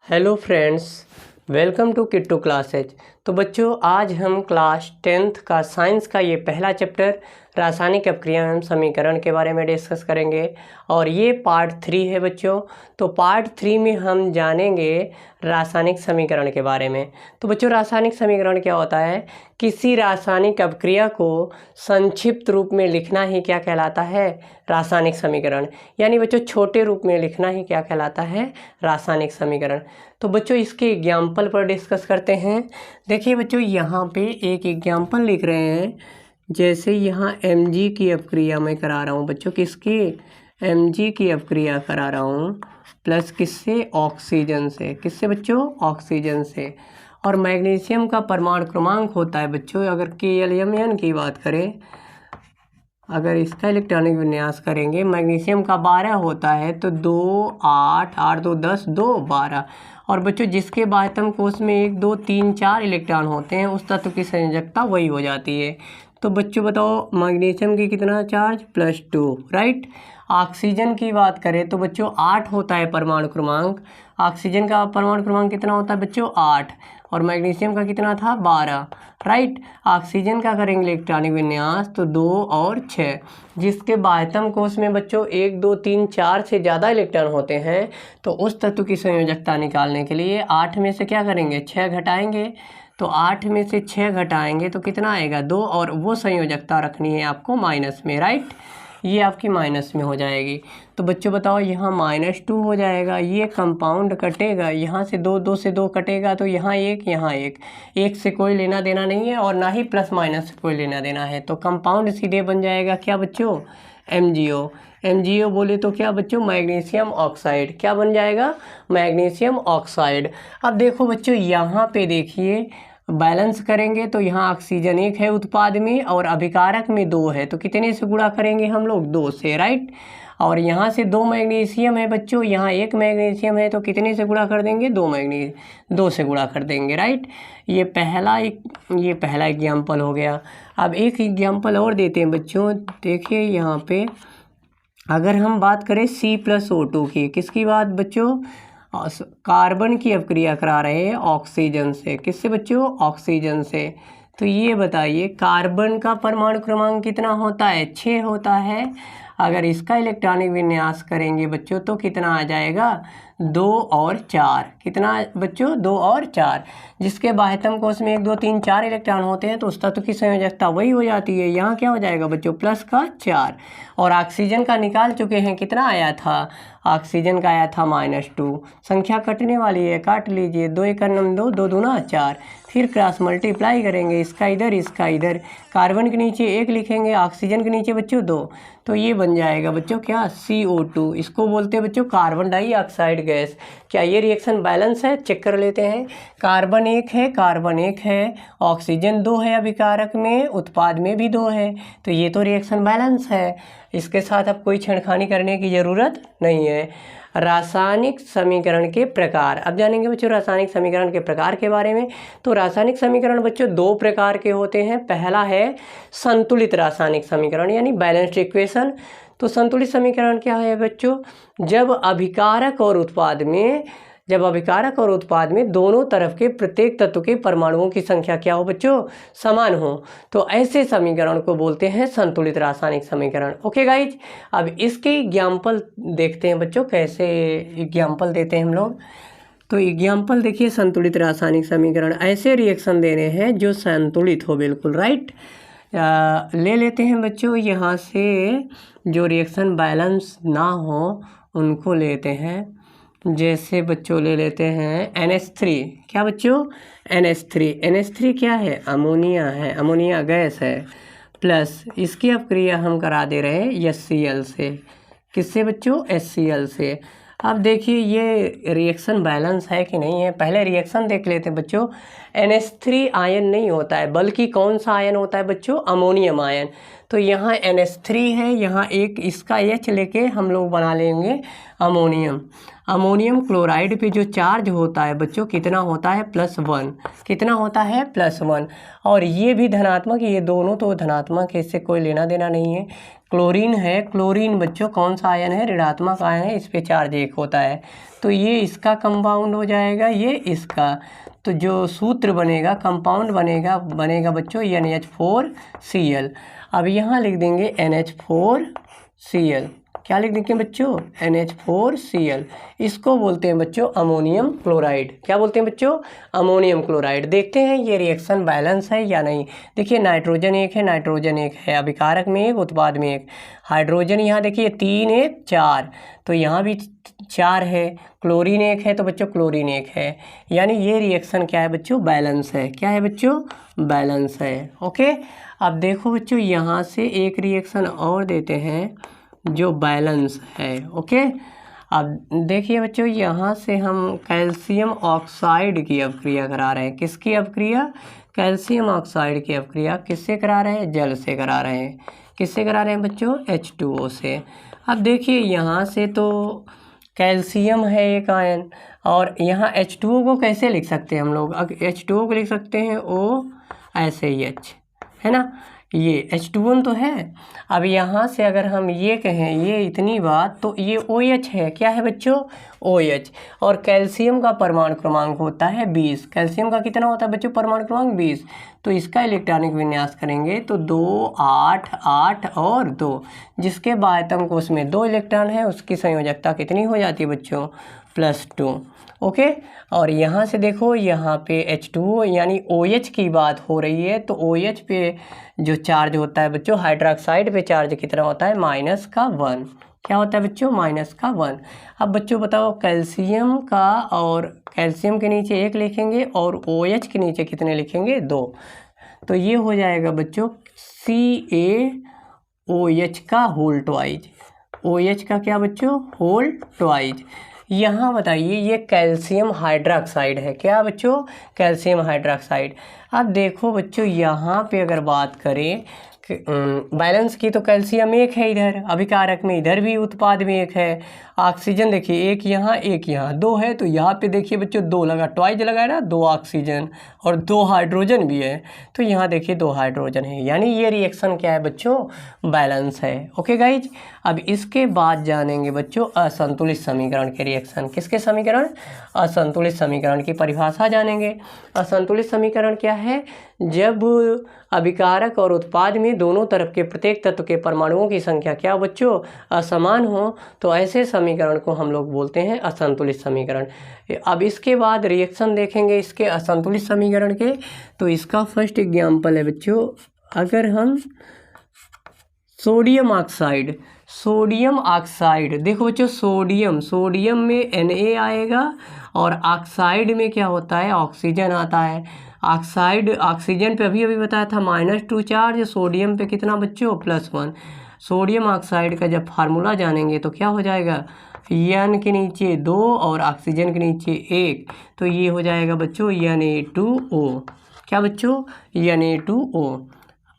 Hello friends, welcome to Kittu classes. तो बच्चों, आज हम क्लास 10th का साइंस का ये पहला चैप्टर रासायनिक अपक्रिया एवं समीकरण के बारे में डिस्कस करेंगे और ये पार्ट 3 है बच्चों। तो पार्ट 3 में हम जानेंगे रासायनिक समीकरण के बारे में। तो बच्चों, रासायनिक समीकरण क्या होता है? किसी रासायनिक अपक्रिया को संक्षिप्त रूप में लिखना ही क्या कहलाता है? रासायनिक समीकरण। यानी बच्चों, छोटे रूप में लिखना ही क्या कहलाता है? रासायनिक समीकरण। तो बच्चों, इसके एग्जाम्पल पर डिस्कस करते हैं। देखिए बच्चों, यहाँ पे एक एग्जाम्पल लिख रहे हैं। जैसे यहाँ Mg की अपक्रिया मैं करा रहा हूँ बच्चों, किसकी? Mg की अपक्रिया करा रहा हूँ प्लस किससे? ऑक्सीजन से। किससे बच्चों? ऑक्सीजन से। और मैग्नीशियम का परमाणु क्रमांक होता है बच्चों, अगर KLMn की बात करें, अगर इसका इलेक्ट्रॉनिक विन्यास करेंगे, मैग्नीशियम का 12 होता है तो 2 8 8 2 10 2 12। और बच्चों, जिसके बाह्यतम कोश में 1 2 3 4 इलेक्ट्रॉन होते हैं उस तत्व की संयोजकता वही हो जाती है। तो बच्चों बताओ, मैग्नीशियम की कितना चार्ज? +2, राइट। ऑक्सीजन की बात करें तो बच्चों 8 होता है परमाणु क्रमांक। ऑक्सीजन का परमाणु क्रमांक कितना होता है बच्चों? 8। और मैग्नीशियम का कितना था? 12, राइट। ऑक्सीजन का करेंगे इलेक्ट्रॉनिक विन्यास तो 2 और 6। जिसके बाह्यतम कोश में बच्चों 1 2 3 4 से ज़्यादा इलेक्ट्रॉन होते हैं तो उस तत्व की संयोजकता निकालने के लिए 8 में से क्या करेंगे? 6 घटाएंगे। तो 8 में से 6 घटाएंगे तो कितना आएगा? 2। और वो संयोजकता रखनी है आपको माइनस में, राइट। ये आपकी माइनस में हो जाएगी। तो बच्चों बताओ, यहाँ -2 हो जाएगा। ये कंपाउंड कटेगा, यहाँ से 2 2 से 2 कटेगा तो यहाँ 1 यहाँ 1। 1 से कोई लेना देना नहीं है और ना ही प्लस माइनस से कोई लेना देना है। तो कंपाउंड सीधे बन जाएगा क्या बच्चों? MgO। MgO बोले तो क्या बच्चों? Magnesium oxide. क्या बन जाएगा? Magnesium oxide. अब देखो बच्चों, यहाँ पे देखिए, बैलेंस करेंगे तो यहाँ ऑक्सीजन 1 है उत्पाद में और अभिकारक में 2 है, तो कितने से गुणा करेंगे हम लोग? 2 से, राइट। और यहाँ से 2 मैग्नीशियम है बच्चों, यहाँ 1 मैग्नीशियम है तो कितने से गुणा कर देंगे? 2 से गुणा कर देंगे, राइट। ये पहला एग्जाम्पल हो गया। अब एक एग्जाम्पल और देते हैं बच्चों। देखिए यहाँ पे, अगर हम बात करें C+O2 की, किसकी बात बच्चों? कार्बन की अपक्रिया करा रहे हैं ऑक्सीजन से। किससे बच्चों? ऑक्सीजन से। तो ये बताइए, कार्बन का परमाणु क्रमांक कितना होता है? 6 होता है। अगर इसका इलेक्ट्रॉनिक विन्यास करेंगे बच्चों तो कितना आ जाएगा? 2 और 4। कितना बच्चों? 2 और 4। जिसके बाह्यतम कोश में 1 2 3 4 इलेक्ट्रॉन होते हैं तो उस तत्व की संयोजकता वही हो जाती है। यहाँ क्या हो जाएगा बच्चों? प्लस का 4। और ऑक्सीजन का निकाल चुके हैं, कितना आया था? ऑक्सीजन का आया था -2। संख्या कटने वाली है, काट लीजिए। 2 1 2, 2 दूना 4। फिर क्रॉस मल्टीप्लाई करेंगे, इसका इधर इसका इधर। कार्बन के नीचे 1 लिखेंगे, ऑक्सीजन के नीचे बच्चों 2। तो ये बन जाएगा बच्चों क्या? CO2। इसको बोलते हैं बच्चों कार्बन डाइऑक्साइड गैस। क्या ये रिएक्शन बैलेंस है? चेक कर लेते हैं। कार्बन 1 है, ऑक्सीजन 2 है अभिकारक में, उत्पाद में भी 2 है, तो ये तो रिएक्शन बैलेंस है। इसके साथ अब कोई छेड़खानी करने की ज़रूरत नहीं है। रासायनिक समीकरण के प्रकार, अब जानेंगे बच्चों रासायनिक समीकरण के प्रकार के बारे में। तो रासायनिक समीकरण बच्चों 2 प्रकार के होते हैं। पहला है संतुलित रासायनिक समीकरण, यानी बैलेंस्ड इक्वेशन। तो संतुलित समीकरण क्या है बच्चों? जब अभिकारक और उत्पाद में दोनों तरफ के प्रत्येक तत्व के परमाणुओं की संख्या क्या हो बच्चों? समान हो, तो ऐसे समीकरण को बोलते हैं संतुलित रासायनिक समीकरण। ओके गाइज, अब इसके एग्जाम्पल देखते हैं बच्चों, कैसे एग्जाम्पल देते हैं हम लोग। तो एग्जाम्पल देखिए, संतुलित रासायनिक समीकरण, ऐसे रिएक्शन दे रहे हैं जो संतुलित हो, बिल्कुल राइट। ले लेते हैं बच्चों, यहाँ से जो रिएक्शन बैलेंस ना हो उनको लेते हैं। जैसे बच्चों ले लेते हैं NH3। क्या बच्चों? NH3 क्या है? अमोनिया है, अमोनिया गैस है। प्लस इसकी अपक्रिया हम करा दे रहे हैं HCl से। किससे बच्चों? HCl से। अब देखिए ये रिएक्शन बैलेंस है कि नहीं है, पहले रिएक्शन देख लेते हैं बच्चों। NH3 आयन नहीं होता है, बल्कि कौन सा आयन होता है बच्चों? Ammonium ion. तो यहाँ NH3 है, यहाँ एक इसका H लेके हम लोग बना लेंगे अमोनियम। अमोनियम क्लोराइड पे जो चार्ज होता है बच्चों कितना होता है +1, कितना होता है +1। और ये भी धनात्मक, ये दोनों तो धनात्मक है, इससे कोई लेना देना नहीं है। क्लोरीन है, क्लोरीन बच्चों कौन सा आयन है, ऋणात्मक आयन है, इस पे चार्ज 1 होता है, तो ये इसका कंपाउंड हो जाएगा, ये इसका। तो जो सूत्र बनेगा, कंपाउंड बनेगा बच्चों NH4Cl। अब यहाँ लिख देंगे NH4Cl, क्या लिख देंगे बच्चों, NH4Cl। इसको बोलते हैं बच्चों अमोनियम क्लोराइड। क्या बोलते हैं बच्चों, अमोनियम क्लोराइड। देखते हैं ये रिएक्शन बैलेंस है या नहीं। देखिए नाइट्रोजन 1 है, नाइट्रोजन 1 है, अभिकारक में 1, उत्पाद में 1। हाइड्रोजन यहाँ देखिए 3 1 4, तो यहाँ भी 4 है। क्लोरीन 1 है, तो बच्चों क्लोरीन 1 है, यानी ये रिएक्शन क्या है बच्चों, बैलेंस है। क्या है बच्चों, बैलेंस है। ओके, अब देखो बच्चों यहाँ से एक रिएक्शन और देते हैं जो बैलेंस है। ओके, अब देखिए बच्चों यहाँ से हम कैल्शियम ऑक्साइड की अभिक्रिया करा रहे हैं। किसकी अभिक्रिया, कैल्शियम ऑक्साइड की अभिक्रिया किससे करा रहे हैं, जल से करा रहे हैं। किससे करा रहे हैं बच्चों, H2O से। अब देखिए यहाँ से तो कैल्शियम है एक आयन, और यहाँ H2O को कैसे लिख सकते हैं हम लोग, H2O को लिख सकते हैं O ऐसे H, है ना, ये H2O तो है। अब यहाँ से अगर हम ये कहें ये इतनी बात, तो ये OH है। क्या है बच्चों, OH। और कैल्शियम का परमाणु क्रमांक होता है 20। कैल्शियम का कितना होता है बच्चों, परमाणु क्रमांक 20। तो इसका इलेक्ट्रॉनिक विन्यास करेंगे तो 2 8 8 और 2, जिसके बाह्यतम कोश में 2 इलेक्ट्रॉन है, उसकी संयोजकता कितनी हो जाती है बच्चों, +2। ओके, और यहाँ से देखो यहाँ पे H2O यानी OH की बात हो रही है, तो OH पे जो चार्ज होता है बच्चों, हाइड्रोक्साइड पे चार्ज कितना होता है, -1। क्या होता है बच्चों, -1। अब बच्चों बताओ कैल्शियम का, और कैल्शियम के नीचे 1 लिखेंगे और OH के नीचे कितने लिखेंगे, 2। तो ये हो जाएगा बच्चों CaOH का होल ट्वाइज। OH का क्या बच्चों, होल ट्वाइज। यहाँ बताइए ये कैल्शियम हाइड्रोक्साइड है। क्या बच्चों, कैल्शियम हाइड्रोक्साइड। अब देखो बच्चों यहाँ पे अगर बात करें बैलेंस की, तो कैल्शियम 1 है इधर, अभिकारक में इधर भी, उत्पाद में 1 है। ऑक्सीजन देखिए 1 यहाँ 1 यहाँ, 2 है, तो यहाँ पे देखिए बच्चों 2 लगा, ट्वाइज लगा है ना, 2 ऑक्सीजन और 2 हाइड्रोजन भी है, तो यहाँ देखिए 2 हाइड्रोजन है, यानी ये रिएक्शन क्या है बच्चों, बैलेंस है। ओके गाइज, अब इसके बाद जानेंगे बच्चों असंतुलित समीकरण के रिएक्शन। किसके समीकरण, असंतुलित समीकरण की परिभाषा जानेंगे। असंतुलित समीकरण क्या है, जब अभिकारक और उत्पाद में दोनों तरफ के प्रत्येक तत्व के परमाणुओं की संख्या क्या बच्चों, असमान हो, तो ऐसे समीकरण को हम लोग बोलते हैं असंतुलित समीकरण। अब इसके बाद रिएक्शन देखेंगे इसके असंतुलित समीकरण के। तो इसका फर्स्ट एग्जाम्पल है बच्चों, अगर हम सोडियम ऑक्साइड देखो बच्चों, सोडियम में Na आएगा, और ऑक्साइड में क्या होता है, ऑक्सीजन आता है। ऑक्सीजन पे अभी बताया था -2 चार्ज, सोडियम पे कितना बच्चों, +1। सोडियम ऑक्साइड का जब फार्मूला जानेंगे तो क्या हो जाएगा, N के नीचे 2 और ऑक्सीजन के नीचे 1, तो ये हो जाएगा बच्चों Na2O। क्या बच्चों, Na2O।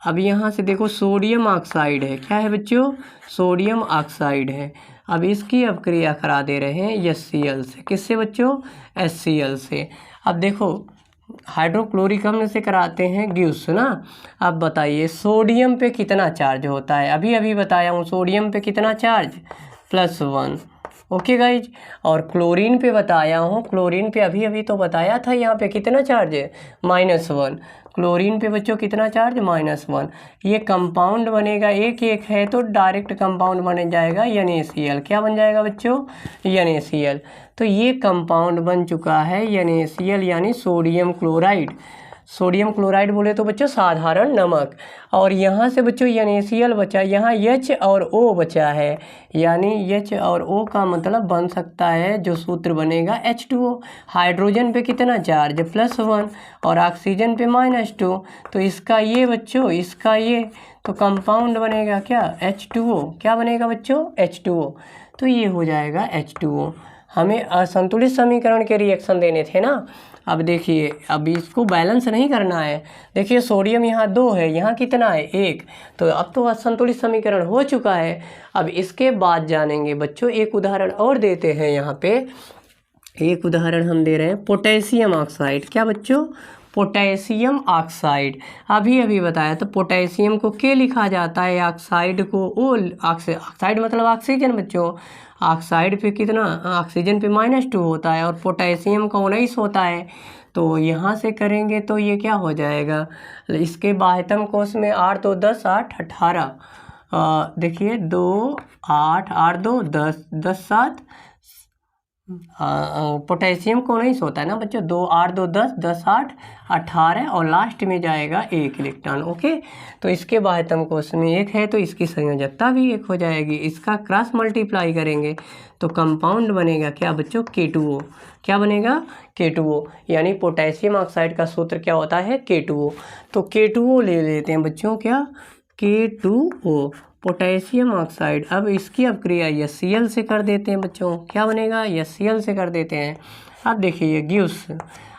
अब यहाँ से देखो सोडियम ऑक्साइड है, क्या है बच्चों, सोडियम ऑक्साइड है। अब इसकी अभिक्रिया करा दे रहे हैं HCl से। किससे बच्चों, HCl से। अब देखो हाइड्रोक्लोरिक अम्ल से कराते हैं ग्यूस ना। अब बताइए सोडियम पे कितना चार्ज होता है, अभी बताया हूँ, सोडियम पे कितना चार्ज, +1। ओके गाइज, और क्लोरीन पे बताया हूँ, क्लोरीन पे अभी तो बताया था, यहाँ पे कितना चार्ज है, -1। क्लोरीन पे बच्चों कितना चार्ज, -1। ये कंपाउंड बनेगा, एक है, तो डायरेक्ट कंपाउंड बन जाएगा NaCl। क्या बन जाएगा बच्चों, NaCl। तो ये कंपाउंड बन चुका है NaCl, यानी सोडियम क्लोराइड। सोडियम क्लोराइड बोले तो बच्चों साधारण नमक। और यहाँ से बच्चों NaCl बचा, यहाँ H और O बचा है, यानी H और O का मतलब बन सकता है जो सूत्र बनेगा H2O। हाइड्रोजन पे कितना चार्ज, +1, और ऑक्सीजन पे -2, तो इसका ये बच्चों, इसका ये, तो कंपाउंड बनेगा क्या, H2O। क्या बनेगा बच्चों, H2O। तो ये हो जाएगा H2O। हमें असंतुलित समीकरण के रिएक्शन देने थे ना। अब देखिए, अब इसको बैलेंस नहीं करना है। देखिए सोडियम यहाँ 2 है, यहाँ कितना है 1, तो अब तो असंतुलित समीकरण हो चुका है। अब इसके बाद जानेंगे बच्चों, एक उदाहरण और देते हैं। यहाँ पे एक उदाहरण हम दे रहे हैं पोटेशियम ऑक्साइड। क्या बच्चों? Potassium oxide. अभी बताया, तो पोटेशियम को के लिखा जाता है, ऑक्साइड को ओ। ऑक्साइड मतलब ऑक्सीजन बच्चों। ऑक्साइड पे कितना, ऑक्सीजन पे -2 होता है, और पोटेशियम का 19 होता है। तो यहाँ से करेंगे तो ये क्या हो जाएगा, इसके बाह्यतम कोश में 8 2 10 8 18। देखिए 2 8 8 2 10 10 7। पोटेशियम को 19 होता है ना बच्चों। 2 8 2 10 10 8 18, और लास्ट में जाएगा 1 इलेक्ट्रॉन। ओके, तो इसके बाह्यतम कोश में 1 है, तो इसकी संयोजकता भी 1 हो जाएगी। इसका क्रॉस मल्टीप्लाई करेंगे तो कंपाउंड बनेगा क्या बच्चों, K2O। क्या बनेगा, K2O। यानी पोटेशियम ऑक्साइड का सूत्र क्या होता है, K2O। तो K2O ले लेते हैं बच्चों, क्या, K2O पोटेशियम ऑक्साइड। अब इसकी अपक्रिया HCl से कर देते हैं बच्चों। क्या बनेगा, HCl से कर देते हैं। अब देखिए गिव्स,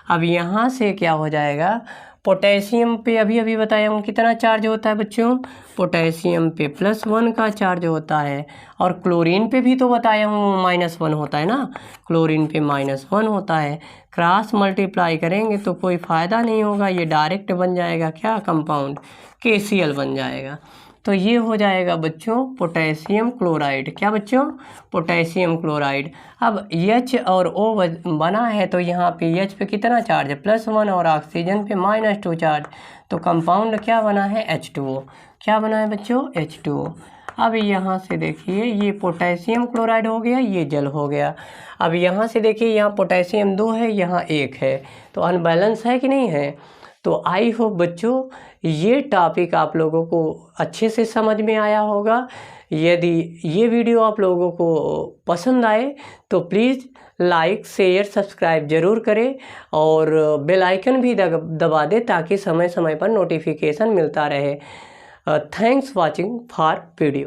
अब यहाँ से क्या हो जाएगा, पोटेशियम पे अभी बताया हूँ कितना चार्ज होता है बच्चों, पोटेशियम पे +1 का चार्ज होता है। और क्लोरीन पे भी तो बताया हूँ -1 होता है ना, क्लोरीन पे -1 होता है। क्रॉस मल्टीप्लाई करेंगे तो कोई फ़ायदा नहीं होगा, ये डायरेक्ट बन जाएगा क्या, कंपाउंड KCl बन जाएगा। तो ये हो जाएगा बच्चों पोटेशियम क्लोराइड। क्या बच्चों, पोटेशियम क्लोराइड। अब H और O बना है, तो यहाँ पे H पे कितना चार्ज है, +1, और ऑक्सीजन पे -2 चार्ज। तो कंपाउंड क्या बना है, H2O। क्या बना है बच्चों, H2O। अब यहाँ से देखिए, ये पोटेशियम क्लोराइड हो गया, ये जल हो गया। अब यहाँ से देखिए, यहाँ पोटेशियम 2 है, यहाँ 1 है, तो अनबैलेंस है कि नहीं है। तो आई होप बच्चों ये टॉपिक आप लोगों को अच्छे से समझ में आया होगा। यदि ये वीडियो आप लोगों को पसंद आए तो प्लीज़ लाइक शेयर सब्सक्राइब ज़रूर करें, और बेल आइकन भी दबा दें ताकि समय समय पर नोटिफिकेशन मिलता रहे। Thanks watching for video.